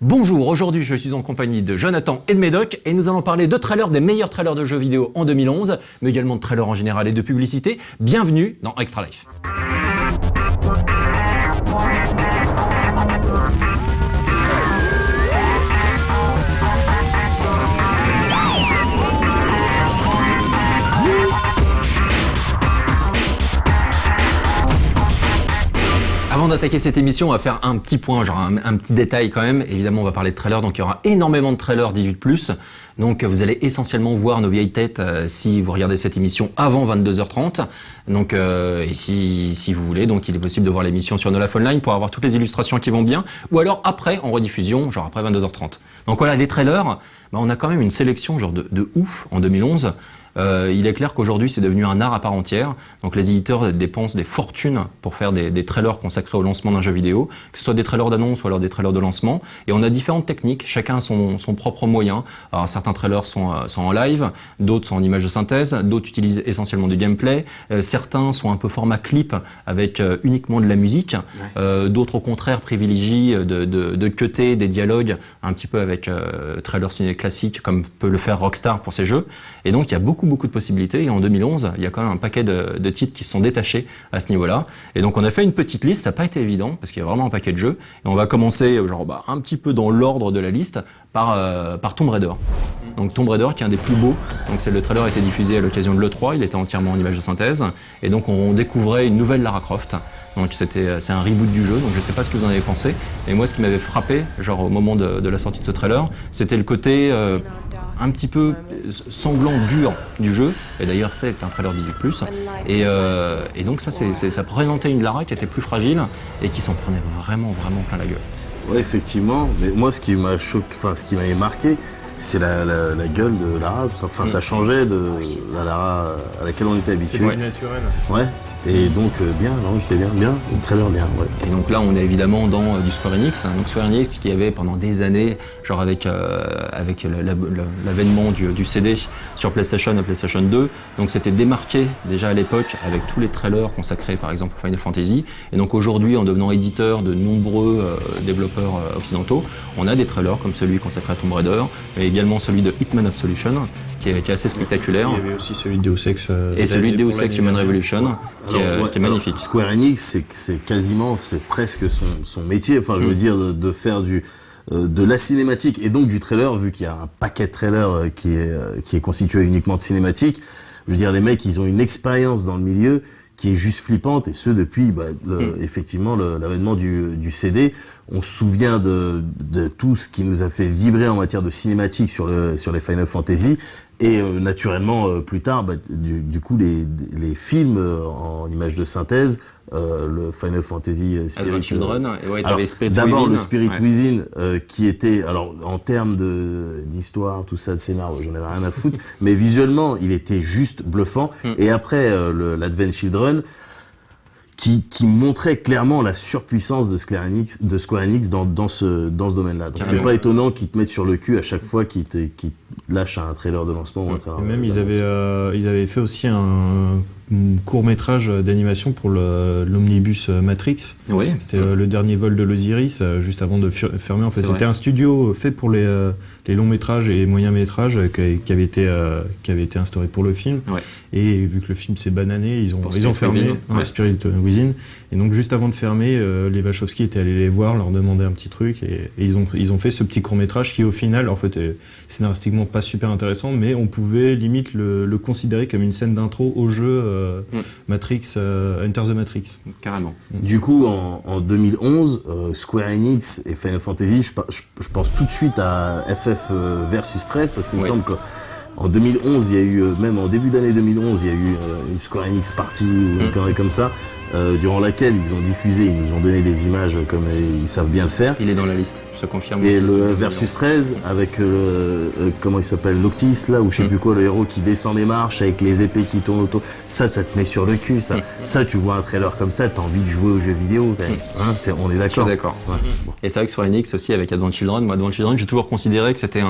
Bonjour, aujourd'hui je suis en compagnie de Jonathan et de Médoc et nous allons parler de trailers, des meilleurs trailers de jeux vidéo en 2011, mais également de trailers en général et de publicité. Bienvenue dans Extra Life. Avant d'attaquer cette émission, on va faire un petit point, genre un petit détail quand même. Évidemment, on va parler de trailers, donc il y aura énormément de trailers 18+. Donc vous allez essentiellement voir nos vieilles têtes si vous regardez cette émission avant 22h30. Donc et si vous voulez, donc il est possible de voir l'émission sur No Life Online pour avoir toutes les illustrations qui vont bien, ou alors après en rediffusion, genre après 22h30. Donc voilà, les trailers, on a quand même une sélection genre de ouf en 2011. Il est clair qu'aujourd'hui c'est devenu un art à part entière. Donc les éditeurs dépensent des fortunes pour faire des trailers consacrés au lancement d'un jeu vidéo, que ce soit des trailers d'annonce ou alors des trailers de lancement. Et on a différentes techniques, chacun a son propre moyen. Alors certains trailers sont en live, d'autres sont en images de synthèse, d'autres utilisent essentiellement du gameplay, certains sont un peu format clip avec uniquement de la musique, d'autres au contraire privilégient de cutter des dialogues un petit peu avec trailer ciné classique comme peut le faire Rockstar pour ses jeux. Et donc il y a beaucoup de possibilités, et en 2011 il y a quand même un paquet de titres qui se sont détachés à ce niveau-là, et donc on a fait une petite liste. Ça n'a pas été évident parce qu'il y a vraiment un paquet de jeux, et on va commencer genre un petit peu dans l'ordre de la liste par Tomb Raider. Donc Tomb Raider qui est un des plus beaux, donc le trailer a été diffusé à l'occasion de l'E3, il était entièrement en images de synthèse, et donc on découvrait une nouvelle Lara Croft. Donc c'est un reboot du jeu, donc je sais pas ce que vous en avez pensé, et moi ce qui m'avait frappé genre au moment de la sortie de ce trailer, c'était le côté un petit peu sanglant, dur du jeu, et d'ailleurs c'est un trailer 18+, et donc ça présentait une Lara qui était plus fragile et qui s'en prenait vraiment plein la gueule. Ouais, effectivement, mais moi ce qui m'a choqué, ce qui m'avait marqué, c'est la gueule de Lara. Enfin, ça changeait de la Lara à laquelle on était habitué. C'est naturel. Ouais. Et donc j'étais bien, très bien, ouais. Et donc là on est évidemment dans du Square Enix, donc Square Enix qui avait pendant des années, genre avec l'avènement du CD sur PlayStation et PlayStation 2, donc c'était démarqué déjà à l'époque avec tous les trailers consacrés par exemple à Final Fantasy, et donc aujourd'hui en devenant éditeur de nombreux développeurs occidentaux, on a des trailers comme celui consacré à Tomb Raider, mais également celui de Hitman Absolution, qui est assez spectaculaire. Il y avait aussi celui de Deus Ex. Et celui de Deus Ex Human Revolution, qui est magnifique. Square Enix, c'est presque son métier, enfin je veux dire, de faire de la cinématique et donc du trailer, vu qu'il y a un paquet de trailers qui est constitué uniquement de cinématiques. Je veux dire, les mecs, ils ont une expérience dans le milieu qui est juste flippante, et ce depuis effectivement l'avènement du CD. On se souvient de tout ce qui nous a fait vibrer en matière de cinématique sur les Final Fantasy, et naturellement plus tard du coup les films en images de synthèse, le Final Fantasy Spirit Children, d'abord le Spirit Within, qui était, alors en termes d'histoire, tout ça, de scénario, j'en avais rien à foutre, mais visuellement il était juste bluffant. Et après l'Advent Children, qui montrait clairement la surpuissance de Square Enix dans ce domaine-là. Donc c'est pas étonnant qu'ils te mettent sur le cul à chaque fois qu'ils lâchent un trailer de lancement. Ou un trailer, et même ils avaient fait aussi un court-métrage d'animation pour l'Omnibus Matrix. Oui. C'était le dernier vol de l'Osiris, juste avant de fermer. En fait, c'était un studio fait pour les longs-métrages et moyens-métrages qui avait été instauré pour le film. Ouais. Et vu que le film s'est banané, ils ont fermé Spirit Within. Et donc juste avant de fermer, les Wachowski étaient allés les voir, leur demander un petit truc, et ils ont fait ce petit court-métrage qui au final, en fait, est scénaristiquement pas super intéressant, mais on pouvait limite le considérer comme une scène d'intro au jeu Matrix, Enter the Matrix. Carrément. Du coup, en 2011, Square Enix et Final Fantasy, je pense tout de suite à FF versus 13, parce qu'il me semble qu'en 2011, il y a eu, même en début d'année 2011, il y a eu une Square Enix party ou une connerie comme ça, durant laquelle ils ont diffusé, ils nous ont donné des images comme ils savent bien le faire. Il est dans la liste, je te confirme. Et le Versus 13 avec comment il s'appelle, Noctis là, ou je sais plus quoi, le héros qui descend les marches avec les épées qui tournent autour. Ça te met sur le cul, ça. Ça, tu vois un trailer comme ça, t'as envie de jouer aux jeux vidéo quand même. Hein, on est d'accord. Je suis d'accord. Ouais. Bon. Et c'est vrai que Square Enix aussi avec Advent Children, moi Advent Children, j'ai toujours considéré que c'était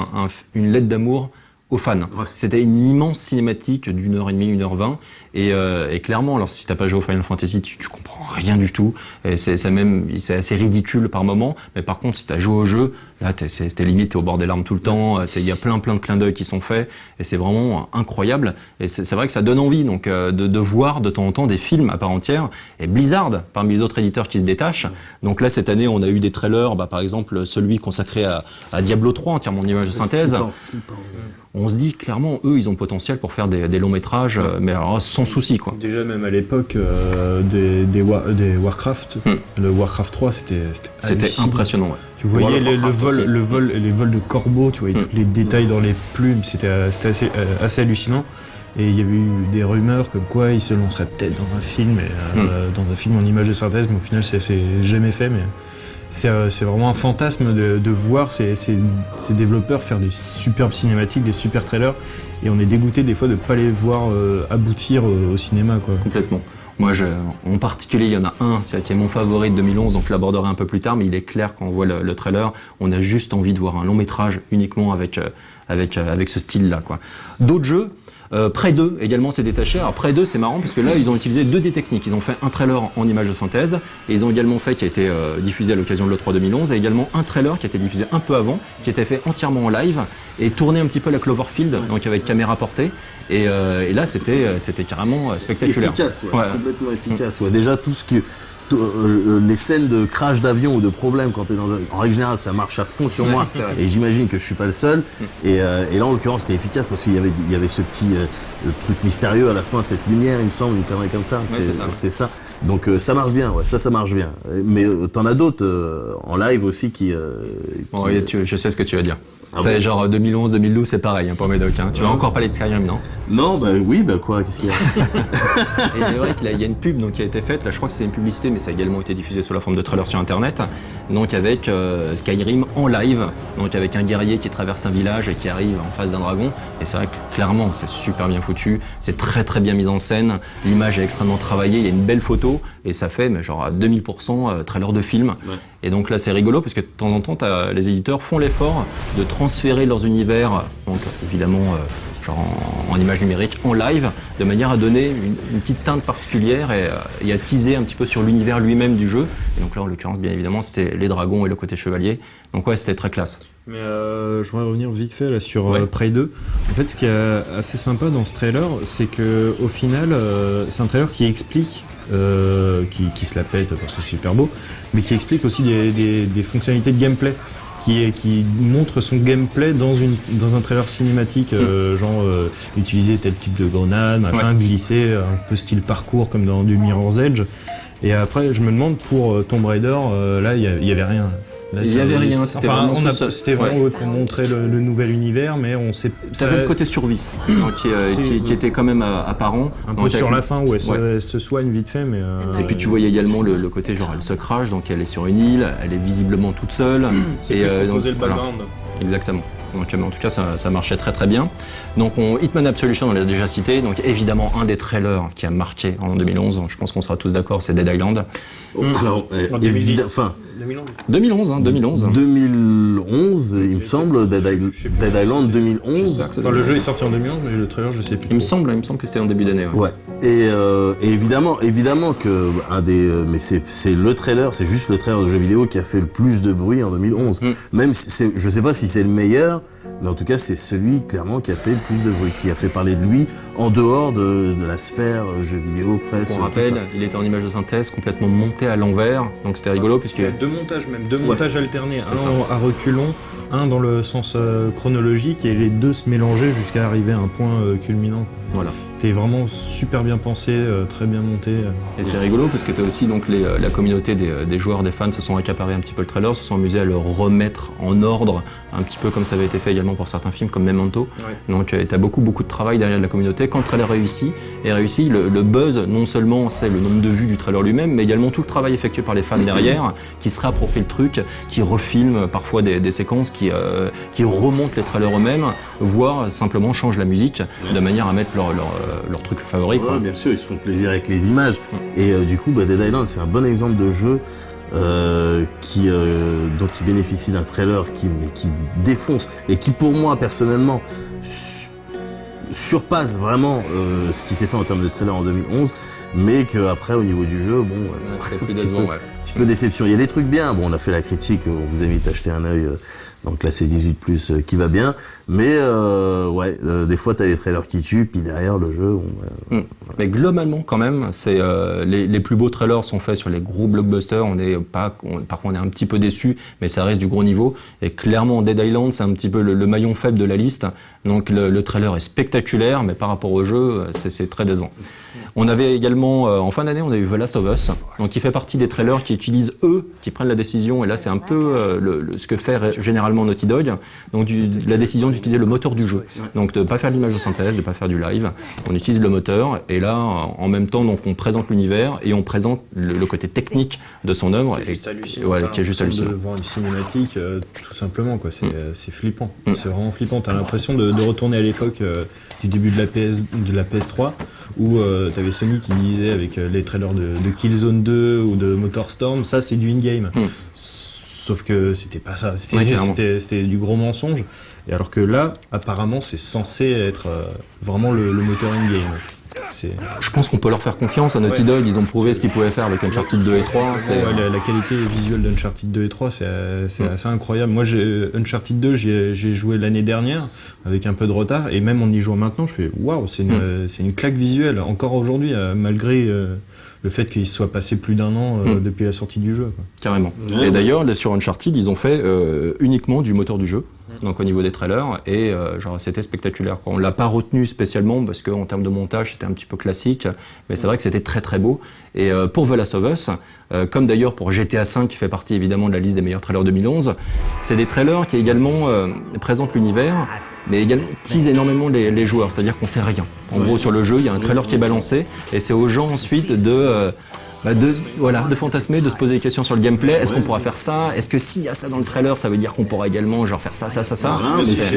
une lettre d'amour aux fans. Ouais. C'était une immense cinématique d'1h30, 1h20, et clairement, alors si t'as pas joué au Final Fantasy, tu comprends rien du tout, et c'est assez ridicule par moment, mais par contre si t'as joué au jeu, Là, c'était limite, t'es au bord des larmes tout le temps. Il y a plein de clins d'œil qui sont faits et c'est vraiment incroyable. Et c'est vrai que ça donne envie donc de voir de temps en temps des films à part entière. Et Blizzard, parmi les autres éditeurs qui se détachent. Donc là, cette année, on a eu des trailers, par exemple celui consacré à Diablo 3, entièrement en images de synthèse. Flippant. On se dit clairement, eux, ils ont le potentiel pour faire des longs métrages, mais alors sans souci, quoi. Déjà même à l'époque des Warcraft, le Warcraft 3, c'était impressionnant. Ouais. Tu voyais les vols de corbeaux, tu voyais tous les détails dans les plumes, c'était assez hallucinant. Et il y avait eu des rumeurs comme quoi il se lancerait peut-être dans un film, dans un film en images de synthèse, mais au final c'est jamais fait. Mais c'est vraiment un fantasme de voir ces développeurs faire des superbes cinématiques, des super trailers, et on est dégoûté des fois de ne pas les voir aboutir au cinéma, quoi. Complètement. Moi, en particulier, il y en a un qui est mon favori de 2011, donc je l'aborderai un peu plus tard, mais il est clair quand on voit le trailer, on a juste envie de voir un long métrage uniquement avec ce style-là, quoi. D'autres jeux, Prey 2 également s'est détaché. Alors Prey 2, c'est marrant parce que là ils ont utilisé deux des techniques. Ils ont fait un trailer en images de synthèse et ils ont également fait, qui a été diffusé à l'occasion de l'E3 2011, et également un trailer qui a été diffusé un peu avant, qui a été fait entièrement en live et tourné un petit peu à la Cloverfield, donc avec caméra portée. Et là c'était carrément spectaculaire. Efficace, complètement efficace. Ouais. Déjà tout ce qui les scènes de crash d'avion ou de problème quand t'es en règle générale ça marche à fond sur moi et j'imagine que je suis pas le seul et là en l'occurrence c'était efficace parce qu'il y avait ce petit truc mystérieux à la fin, cette lumière il me semble, une connerie comme ça, c'était ça. Donc ça marche bien, ça marche bien. Mais t'en as d'autres en live aussi qui je sais ce que tu vas dire. Ah C'est genre 2011, 2012, c'est pareil pour Médoc. Tu vas encore parler de Skyrim, non? Non, quoi, qu'est-ce qu'il y a? Et c'est vrai qu'il y a une pub qui a été faite, là je crois que c'est une publicité, mais ça a également été diffusé sous la forme de trailer sur internet, donc avec Skyrim en live, donc avec un guerrier qui traverse un village et qui arrive en face d'un dragon, et c'est vrai que clairement c'est super bien foutu, c'est très bien mis en scène, l'image est extrêmement travaillée, il y a une belle photo, et ça fait mais genre à 2000% trailer de film. Ouais. Et donc là c'est rigolo parce que de temps en temps les éditeurs font l'effort de transférer leurs univers, donc évidemment genre en image numérique, en live, de manière à donner une petite teinte particulière et à teaser un petit peu sur l'univers lui-même du jeu. Et donc là en l'occurrence bien évidemment c'était les dragons et le côté chevalier. Donc ouais, c'était très classe. Mais je voudrais revenir vite fait là sur Prey 2. En fait ce qui est assez sympa dans ce trailer, c'est que au final c'est un trailer qui explique qui se la pète parce que c'est super beau, mais qui explique aussi des fonctionnalités de gameplay, qui montre son gameplay dans un trailer cinématique, utiliser tel type de grenade, machin, glisser, un peu style parcours comme dans du Mirror's Edge. Et après, je me demande pour Tomb Raider, là, il y avait rien. Là, il n'y avait rien, c'était vraiment pour montrer le nouvel univers, mais on sait... T'avais le côté survie, qui était quand même apparent. Un peu sur la fin, où elle se soigne vite fait, mais... Et puis tu voyais également le côté, genre elle se crache, donc elle est sur une île, elle est visiblement toute seule. C'est juste pour poser le background. Voilà. Exactement. Donc en tout cas ça marchait très bien. Donc Hitman Absolution on l'a déjà cité, donc évidemment un des trailers qui a marqué en 2011, je pense qu'on sera tous d'accord, c'est Dead Island. Alors évidemment, 2011. 2011, il me semble, Dead Island 2011. Enfin, le jeu est sorti en 2011, mais le trailer je sais plus. Il me semble que c'était en début d'année. Ouais. Et évidemment que mais c'est le trailer, c'est juste le trailer de jeu vidéo qui a fait le plus de bruit en 2011. Même si je sais pas si c'est le meilleur, mais en tout cas c'est celui clairement qui a fait le plus de bruit, qui a fait parler de lui en dehors de la sphère jeu vidéo, presse. On rappelle, il était en image de synthèse, complètement monté à l'envers, donc c'était rigolo puisque il y a deux montages alternés, un à reculons, un dans le sens chronologique, et les deux se mélangeaient jusqu'à arriver à un point culminant. Voilà. C'était vraiment super bien pensé, très bien monté. Et c'est rigolo parce que tu as aussi donc la communauté des joueurs, des fans se sont accaparés un petit peu le trailer, se sont amusés à le remettre en ordre, un petit peu comme ça avait été fait également pour certains films comme Memento. Ouais. Donc tu as beaucoup de travail derrière la communauté. Quand le trailer réussit, le buzz, non seulement c'est le nombre de vues du trailer lui-même, mais également tout le travail effectué par les fans derrière, qui se réapproprient le truc, qui refilment parfois des séquences, qui remontent les trailers eux-mêmes, voire simplement changent la musique de manière à mettre leur truc favori. Ouais, bien sûr, ils se font plaisir avec les images. Et du coup, Dead Island, c'est un bon exemple de jeu qui bénéficie d'un trailer qui défonce et qui, pour moi, personnellement, surpasse vraiment ce qui s'est fait en termes de trailer en 2011, mais qu'après, au niveau du jeu, bon, c'est plus décevant, petit peu déception. Il y a des trucs bien. Bon, on a fait la critique, on vous invite à jeter un œil dans classé 18+, qui va bien. Mais des fois, t'as des trailers qui tuent, puis derrière le jeu... Mais globalement, quand même, c'est les plus beaux trailers sont faits sur les gros blockbusters. Par contre, on est un petit peu déçus, mais ça reste du gros niveau. Et clairement, Dead Island, c'est un petit peu le maillon faible de la liste. Donc le trailer est spectaculaire, mais par rapport au jeu, c'est très décevant. On avait également, en fin d'année, on a eu The Last of Us, donc qui fait partie des trailers qui utilisent qui prennent la décision, et là c'est un peu ce que fait généralement Naughty Dog, donc la décision d'utiliser le moteur du jeu, donc de ne pas faire l'image de synthèse, de ne pas faire du live, on utilise le moteur, et là en même temps donc on présente l'univers, et on présente le côté technique de son œuvre, qui est juste hallucinant. De voir une cinématique, tout simplement, quoi. C'est flippant, c'est vraiment flippant, t'as l'impression de retourner à l'époque du début de la PS3, où t'avais Sony qui disait avec les trailers de Killzone 2 ou de MotorStorm, ça c'est du in-game. Sauf que c'était pas ça, c'était du gros mensonge. Et alors que là, apparemment, c'est censé être vraiment le moteur in-game. Je pense qu'on peut leur faire confiance à Naughty Dog, ils ont prouvé ce qu'ils pouvaient faire avec Uncharted 2 et 3. La qualité visuelle d'Uncharted 2 et 3, c'est assez incroyable. Moi, Uncharted 2, j'ai joué l'année dernière avec un peu de retard, et même en y jouant maintenant, je fais waouh, c'est une claque visuelle, encore aujourd'hui, malgré le fait qu'il soit passé plus d'1 an depuis la sortie du jeu, quoi. Carrément. Et d'ailleurs, sur Uncharted, ils ont fait uniquement du moteur du jeu. Donc au niveau des trailers, et c'était spectaculaire, quoi. On l'a pas retenu spécialement parce qu'en termes de montage c'était un petit peu classique, mais c'est vrai que c'était très très beau. Et pour The Last of Us, comme d'ailleurs pour GTA V qui fait partie évidemment de la liste des meilleurs trailers 2011, c'est des trailers qui également présentent l'univers, mais également teasent énormément les joueurs, c'est-à-dire qu'on sait rien. En gros sur le jeu, il y a un trailer qui est balancé, et c'est aux gens ensuite de fantasmer, de se poser des questions sur le gameplay. Est-ce qu'on pourra faire ça? Est-ce que s'il y a ça dans le trailer, ça veut dire qu'on pourra également faire ça?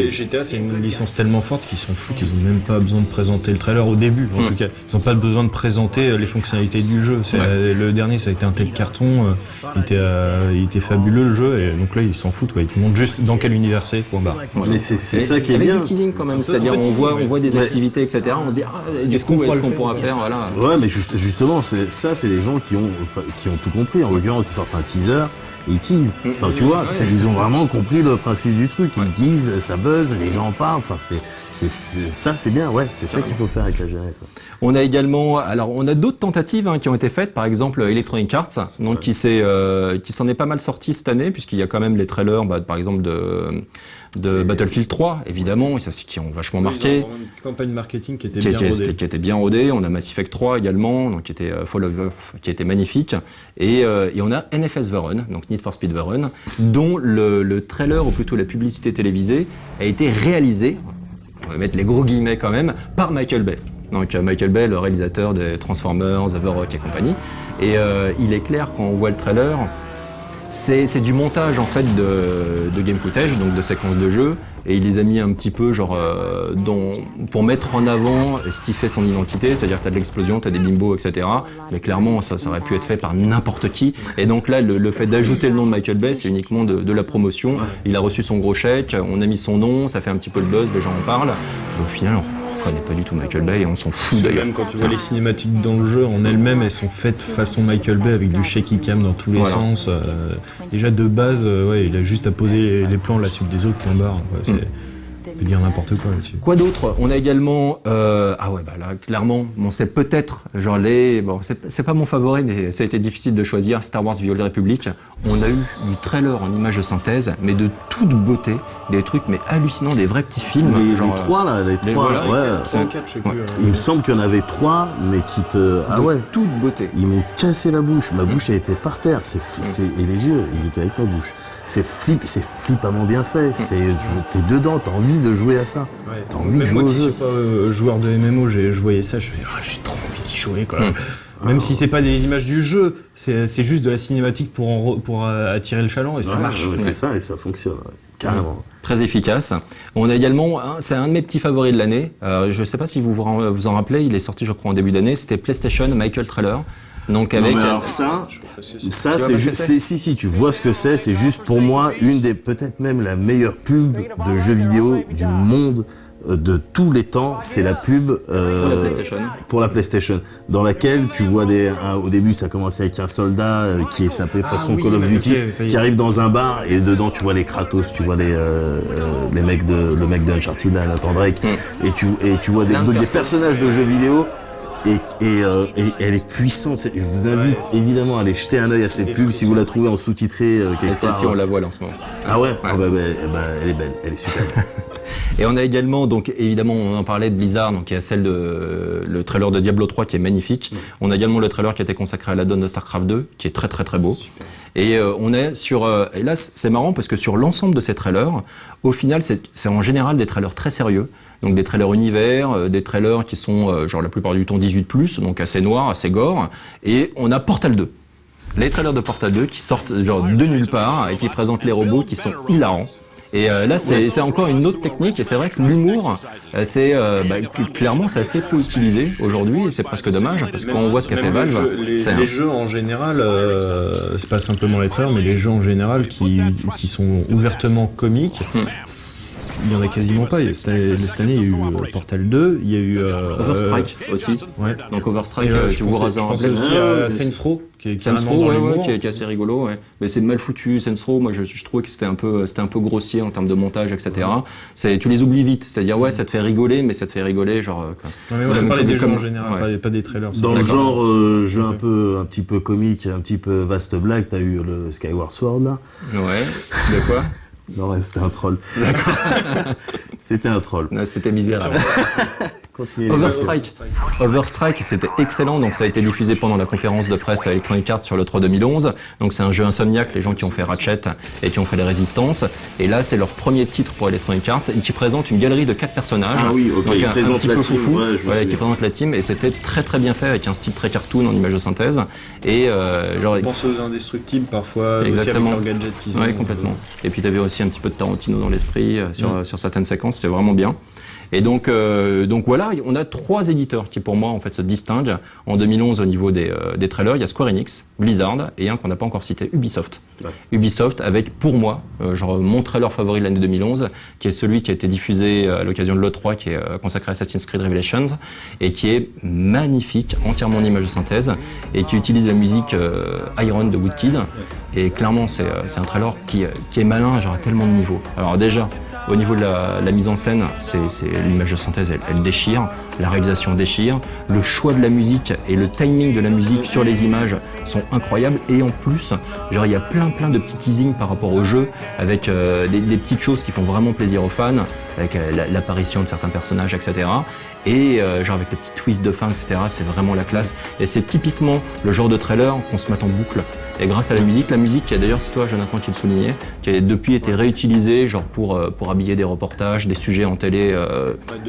GTA, c'est une licence tellement forte qu'ils s'en foutent, ils ont même pas besoin de présenter le trailer au début. En tout cas, ils n'ont pas besoin de présenter les fonctionnalités du jeu. Le dernier, ça a été un tel carton, il était fabuleux le jeu, et donc là, ils s'en foutent. Ils te montrent juste dans quel univers c'est, point barre. Mais c'est ça qui est bien. Avec du teasing quand même, c'est-à-dire on voit des activités, etc. On se dit, est-ce qu'on pourra faire, voilà. Ouais, mais justement, c'est des gens qui ont tout compris. En l'occurrence, ils sortent un teaser et ils teasent. Enfin, tu vois, ils ont vraiment compris le principe du truc. Ils teasent, ça buzz, les gens en parlent. Enfin, ça, c'est bien. Ouais, c'est ça qu'il faut faire avec la jeunesse. On a également, on a d'autres tentatives qui ont été faites. Par exemple, Electronic Arts, donc qui s'en est pas mal sorti cette année, puisqu'il y a quand même les trailers, par exemple de Battlefield 3, évidemment, qui ont vachement marqué. Ils ont une campagne marketing qui était bien rodée. On a Mass Effect 3 également, donc qui était qui était magnifique. Et on a NFS The Run, donc Need for Speed The Run, dont le trailer, ou plutôt la publicité télévisée, a été réalisé, on va mettre les gros guillemets quand même, par Michael Bay. Donc Michael Bay, le réalisateur des Transformers, The Rock et compagnie. Et il est clair quand on voit le trailer, c'est du montage en fait de game footage, donc de séquences de jeu, et il les a mis un petit peu pour mettre en avant ce qui fait son identité, c'est-à-dire t'as de l'explosion, t'as des bimbos, etc. Mais clairement ça aurait pu être fait par n'importe qui, et donc là le fait d'ajouter le nom de Michael Bay, c'est uniquement de la promotion. Il a reçu son gros chèque, on a mis son nom, ça fait un petit peu le buzz, les gens en parlent, et au final on connaît pas du tout Michael Bay et on s'en fout d'ailleurs. Même quand tu vois les cinématiques dans le jeu en elles-mêmes, elles sont faites façon Michael Bay avec du shaky cam dans tous les sens. Déjà de base, il a juste à poser les plans la suite des autres, point barre. On peut dire n'importe quoi là-dessus. Quoi d'autre? On a également, là clairement, c'est peut-être c'est pas mon favori, mais ça a été difficile de choisir. Star Wars The Old Republic. On a eu du trailer en images de synthèse, mais de toute beauté, des trucs mais hallucinants, des vrais petits films. Les trois, C'est un 4, je sais plus. Il me semble qu'il y en avait 3, mais qui toute beauté. Ils m'ont cassé la bouche. Ma bouche a été par terre. Et les yeux, ils étaient avec ma bouche. C'est flippamment bien fait. T'es dedans, t'as envie de jouer à ça. T'as envie de jouer au jeu. Moi qui suis pas joueur de MMO, je voyais ça, je fais j'ai trop envie d'y jouer, quoi. Même si c'est pas des images du jeu, c'est juste de la cinématique pour attirer le chaland, et ça marche. C'est ça, et ça fonctionne, carrément. Très efficace. On a également, c'est un de mes petits favoris de l'année. Je sais pas si vous en rappelez, il est sorti je crois en début d'année, c'était PlayStation Michael Trailer. Donc avec ça c'est juste, si tu vois ce que c'est juste pour moi une des, peut-être même la meilleure pub de jeux vidéo du monde de tous les temps, c'est la pub pour la PlayStation, dans laquelle tu vois au début ça commence avec un soldat qui est sapé façon Call of Duty, qui arrive dans un bar et dedans tu vois les Kratos, tu vois le mec de Uncharted là, Nathan Drake, et tu vois des personnages de jeux vidéo. Et elle est puissante. Je vous invite évidemment à aller jeter un œil à cette pub si vous la trouvez en sous-titré quelque part. Celle-ci, on la voit là en ce moment. Ah ouais, elle est belle, elle est super belle. Et on a également, donc évidemment, on en parlait de Blizzard, donc il y a le trailer de Diablo 3 qui est magnifique. On a également le trailer qui a été consacré à l'add-on de StarCraft 2, qui est très très très beau. Super. Et on est sur, et là c'est marrant parce que sur l'ensemble de ces trailers, au final c'est en général des trailers très sérieux. Donc des trailers univers, des trailers qui sont genre la plupart du temps 18+, donc assez noirs, assez gore. Et on a Portal 2. Les trailers de Portal 2 qui sortent genre de nulle part et qui présentent les robots qui sont hilarants. Et là, c'est encore une autre technique, et c'est vrai que l'humour, clairement, c'est assez peu utilisé aujourd'hui, et c'est presque dommage, parce qu'on voit ce qu'a fait Valve. Les jeux en général, c'est pas simplement les trailers, mais les jeux en général qui sont ouvertement comiques, il y en a quasiment pas. Cette année, il y a eu Portal 2, il y a eu Overstrike aussi. Ouais. Donc Overstrike, tu vois Razor. Je pense aussi à Saints Row, qui est qui est assez rigolo. Ouais. Mais c'est mal foutu. Saints Row, moi, je trouvais que c'était un peu grossier en termes de montage, etc. Tu les oublies vite. C'est-à-dire, ça te fait rigoler, mais ça te fait rigoler, genre. Mais moi, je parlais des jeux en général, pas des trailers. Dans le genre jeu un petit peu comique, un petit peu vaste blague, t'as eu le Skyward Sword là. Ouais. De quoi? Non, c'était un troll. C'était un troll. Non, c'était misérable. Overstrike, c'était excellent. Donc ça a été diffusé pendant la conférence de presse à Electronic Arts sur le 3 2011. Donc c'est un jeu Insomniac, les gens qui ont fait Ratchet et qui ont fait les Résistances. Et là, c'est leur premier titre pour Electronic Arts et qui présente une galerie de 4 personnages. Ah oui, ok. Donc ils présentent la team. Qui présente la team, et c'était très très bien fait avec un style très cartoon en image de synthèse. Et genre. Pense aux Indestructibles parfois. Exactement. Aussi avec leurs gadgets qu'ils ont. Oui, complètement. Et puis t'avais aussi un petit peu de Tarantino dans l'esprit sur certaines séquences. C'est vraiment bien. Et donc voilà, on a 3 éditeurs qui pour moi en fait se distinguent en 2011 au niveau des trailers. Il y a Square Enix, Blizzard et un qu'on n'a pas encore cité, Ubisoft. Ouais. Ubisoft avec pour moi mon trailer favori de l'année 2011, qui est celui qui a été diffusé à l'occasion de l'E3, qui est consacré à Assassin's Creed Revelations et qui est magnifique, entièrement en image de synthèse et qui utilise la musique Iron de Woodkid. Et clairement c'est un trailer qui est malin, genre à tellement de niveaux. Alors déjà, au niveau de la mise en scène, c'est l'image de synthèse, elle déchire, la réalisation déchire, le choix de la musique et le timing de la musique sur les images sont incroyables, et en plus, genre il y a plein de petits teasings par rapport au jeu, avec des petites choses qui font vraiment plaisir aux fans, avec l'apparition de certains personnages, etc. Et genre avec les petits twists de fin, etc. C'est vraiment la classe. Et c'est typiquement le genre de trailer qu'on se met en boucle. Et grâce à la musique qui a d'ailleurs, c'est toi Jonathan qui le soulignait, qui a depuis été réutilisée genre pour habiller des reportages, des sujets en télé,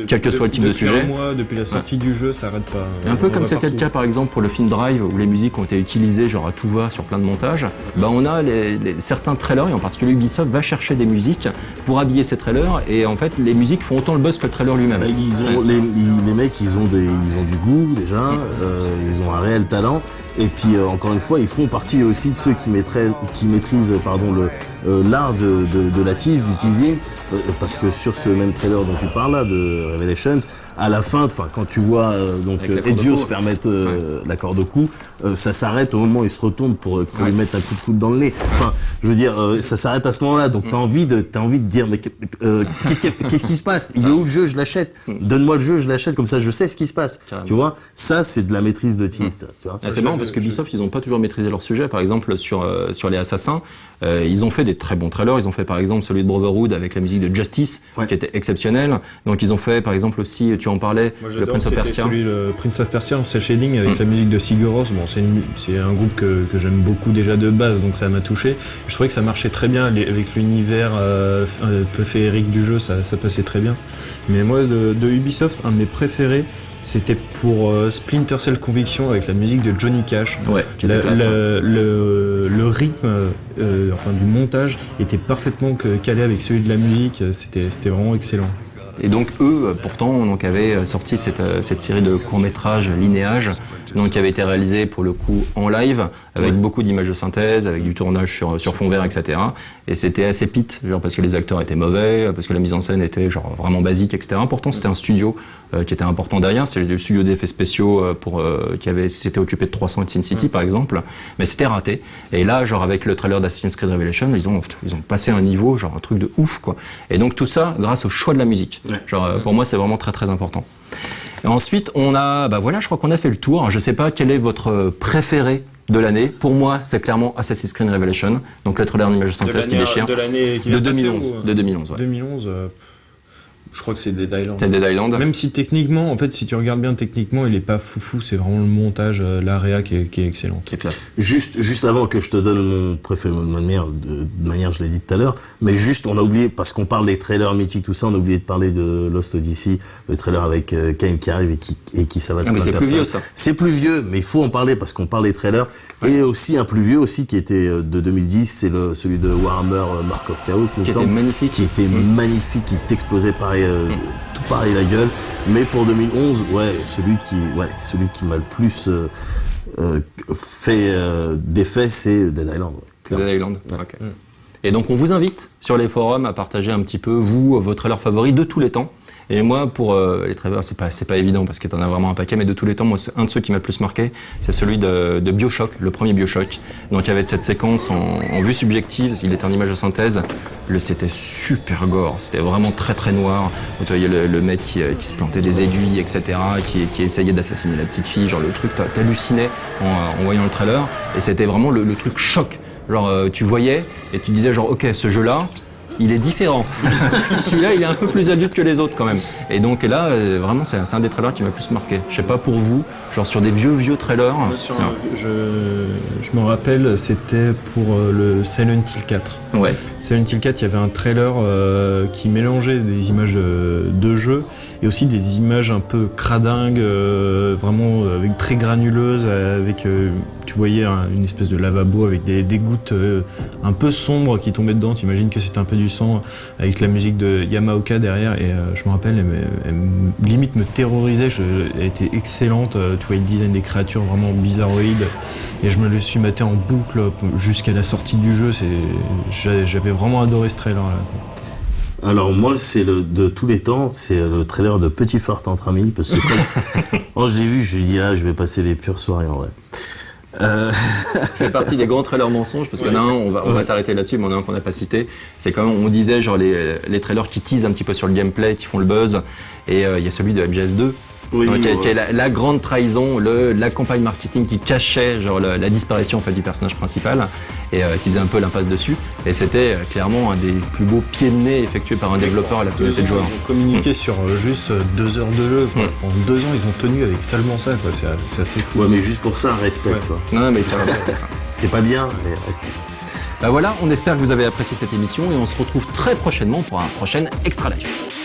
quel que soit le type de sujet. Depuis la sortie du jeu, ça arrête pas. Un peu comme c'était le cas par exemple pour le film Drive, où les musiques ont été utilisées genre à tout va sur plein de montages. Bah on a certains trailers, et en particulier Ubisoft va chercher des musiques pour habiller ces trailers, et en fait les musiques font autant le buzz que le trailer lui-même. Les mecs, ils ont du goût déjà, ils ont un réel talent. Et puis encore une fois, ils font partie aussi de ceux qui maîtrisent l'art de la tease, du teasing, parce que sur ce même trailer dont tu parles là, de Revelations, à la fin, quand tu vois Ezio se faire mettre la corde au cou, ça s'arrête au moment où il se retourne pour lui mettre un coup de coude dans le nez. Enfin, je veux dire, ça s'arrête à ce moment-là. Donc t'as envie de dire, mais qu'est-ce qui se passe? Il est où le jeu? Je l'achète. Donne-moi le jeu, je l'achète. Comme ça, je sais ce qui se passe. Carrément. Tu vois, ça c'est de la maîtrise de tease. Tu vois. C'est marrant parce que Ubisoft, ils n'ont pas toujours maîtrisé leur sujet. Par exemple, sur les Assassins, ils ont fait des très bons trailers. Ils ont fait par exemple celui de Brotherhood avec la musique de Justice, qui était exceptionnelle. Donc ils ont fait par exemple aussi, tu en parlais, le Prince of Persia. Le Prince of Persia en cel shading avec la musique de Sigur Rós. Bon, c'est un groupe que j'aime beaucoup déjà de base, donc ça m'a touché. Je trouvais que ça marchait très bien avec l'univers peu féerique du jeu, ça passait très bien. Mais moi, de Ubisoft, un de mes préférés, c'était pour Splinter Cell Conviction avec la musique de Johnny Cash. Ouais, le rythme du montage était parfaitement calé avec celui de la musique, c'était vraiment excellent. Et donc eux, pourtant, avaient sorti cette série de courts-métrages Linéage, donc qui avait été réalisé pour le coup en live, avec beaucoup d'images de synthèse, avec du tournage sur fond vert, etc. Et c'était assez pite, genre parce que les acteurs étaient mauvais, parce que la mise en scène était genre vraiment basique, etc. Pourtant, c'était un studio qui était important derrière. C'est le studio d'effets spéciaux s'était occupé de 300 et de Sin City, par exemple. Mais c'était raté. Et là, genre avec le trailer d'Assassin's Creed Revelation, ils ont passé un niveau, genre un truc de ouf, quoi. Et donc tout ça grâce au choix de la musique. Genre pour moi, c'est vraiment très très important. Et ensuite, on a, je crois qu'on a fait le tour. Je sais pas quel est votre préféré de l'année. Pour moi, c'est clairement Assassin's Creed Revelation. Donc le trailer en image de synthèse qui déchire. De l'année qui de 2011. De 2011, ouais. 2011. Je crois que c'est Dead Island. C'est Dead Island. Même si techniquement, en fait, si tu regardes bien techniquement, il est pas foufou. C'est vraiment le montage, l'AREA qui est excellent. Qui est classe. Juste avant que je te donne mon préféré, de manière, je l'ai dit tout à l'heure, mais juste, on a oublié, parce qu'on parle des trailers mythiques, tout ça, on a oublié de parler de Lost Odyssey, le trailer avec Kane qui arrive et qui savate plein de personnes. C'est plus vieux, ça. C'est plus vieux, mais il faut en parler parce qu'on parle des trailers. Ouais. Et aussi, un plus vieux aussi, qui était de 2010, c'est celui de Warhammer Mark of Chaos, il me semble. Magnifique. Qui était magnifique, qui t'explosait pareil, tout pareil la gueule. Mais pour 2011, celui qui m'a le plus fait d'effet, c'est Dead Island. Dead Island, ok. Et donc on vous invite sur les forums à partager un petit peu, vous, vos trailers favoris de tous les temps. Et moi, pour les trailers, c'est pas évident parce que t'en as vraiment un paquet, mais de tous les temps, moi, c'est un de ceux qui m'a le plus marqué, c'est celui de BioShock, le premier BioShock. Donc, avec cette séquence en vue subjective, il était en image de synthèse, c'était super gore, c'était vraiment très très noir. Vous voyez le mec qui se plantait des aiguilles, etc., qui essayait d'assassiner la petite fille, genre le truc, t'hallucinais en voyant le trailer, et c'était vraiment le truc choc. Genre, tu voyais, et tu disais genre, ok, ce jeu-là, il est différent. Celui-là, il est un peu plus adulte que les autres quand même. Et donc là, vraiment, c'est un des trailers qui m'a plus marqué. Je sais pas pour vous, genre sur des vieux trailers. Je me rappelle, c'était pour le Silent Hill 4. Ouais. Silent Hill 4, il y avait un trailer qui mélangeait des images de jeu et aussi des images un peu cradingues, vraiment avec très granuleuses, avec tu voyais une espèce de lavabo avec des gouttes un peu sombres qui tombaient dedans. Tu imagines que c'était un peu du sang avec la musique de Yamaoka derrière. Et je me rappelle, elle limite me terrorisait. Elle était excellente. Tu voyais le design des créatures vraiment bizarroïdes. Et je me le suis maté en boucle jusqu'à la sortie du jeu. J'avais vraiment adoré ce trailer-là. Alors moi, de tous les temps, c'est le trailer de Petit Flirt entre amis, parce que quand je l'ai vu, je me dis là, je vais passer des pures soirées en vrai. Ça fait partie des grands trailers mensonges, parce qu'il y en a un, on va s'arrêter là-dessus, mais il y en a un qu'on n'a pas cité. C'est quand même, on disait, genre les trailers qui teasent un petit peu sur le gameplay, qui font le buzz. Et il y a celui de MGS2. Oui, qui est la grande trahison, la campagne marketing qui cachait genre la disparition en fait du personnage principal et qui faisait un peu l'impasse dessus. Et c'était clairement un des plus beaux pieds de nez effectués par un développeur à la communauté de joueurs. Ils ont communiqué sur juste 2 heures de jeu. Pendant 2 ans, ils ont tenu avec seulement ça. Quoi. C'est assez fou. Ouais, mais juste pour ça, respect. Quoi. Non, mais c'est pas bien, mais respect. Voilà, on espère que vous avez apprécié cette émission et on se retrouve très prochainement pour un prochain Extra Life.